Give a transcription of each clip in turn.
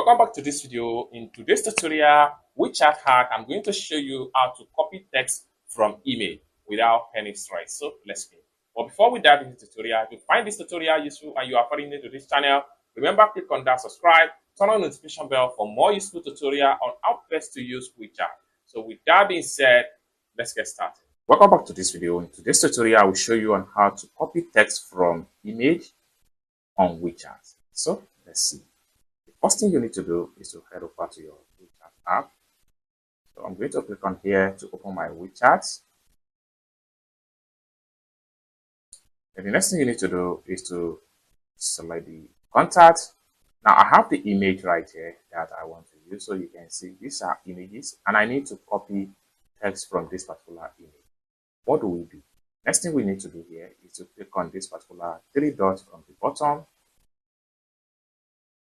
Welcome back to this video. In today's tutorial, WeChat Hack, I'm going to show you how to copy text from email without any stress. So let's begin. But before we dive into the tutorial, if you find this tutorial useful and you are foreign new to this channel, remember click on that subscribe, turn on the notification bell for more useful tutorial on how best to use WeChat. So with that being said, let's get started. Welcome back to this video. In today's tutorial, I will show you on how to copy text from image on WeChat. So let's see. First thing you need to do is to head over to your WeChat app. So I'm going to click on here to open my WeChat. And the next thing you need to do is to select the contact. Now I have the image right here that I want to use. So you can see these are images and I need to copy text from this particular image. What do we do? Next thing we need to do here is to click on this particular three dots from the bottom.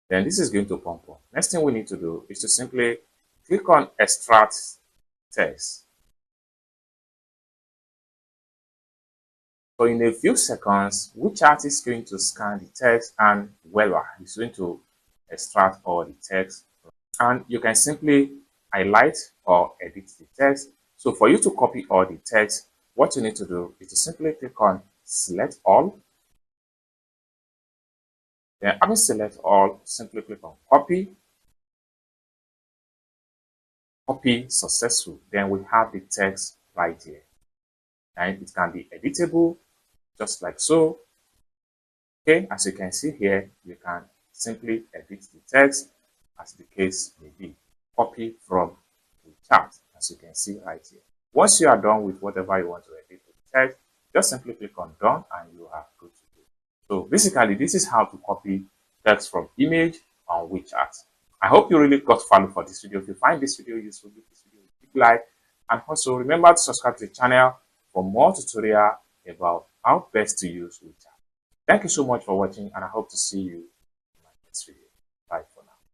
Then this is going to pop up. Next thing we need to do is to simply click on extract text. So in a few seconds, WeChat is going to scan the text and voila, it's going to extract all the text. And you can simply highlight or edit the text. So for you to copy all the text, what you need to do is to simply click on select all. Then having select all, simply click on copy. Copy successful. Then we have the text right here. And it can be editable, just like so. Okay, as you can see here, you can simply edit the text as the case may be. Copy from the chat, as you can see right here. Once you are done with whatever you want to edit with the text, just simply click on done and you are good to go. So basically, this is how to copy text from image on WeChat. I hope you really got value for this video. If you find this video useful, give this video a big like. And also remember to subscribe to the channel for more tutorial about how best to use WeChat. Thank you so much for watching and I hope to see you in my next video.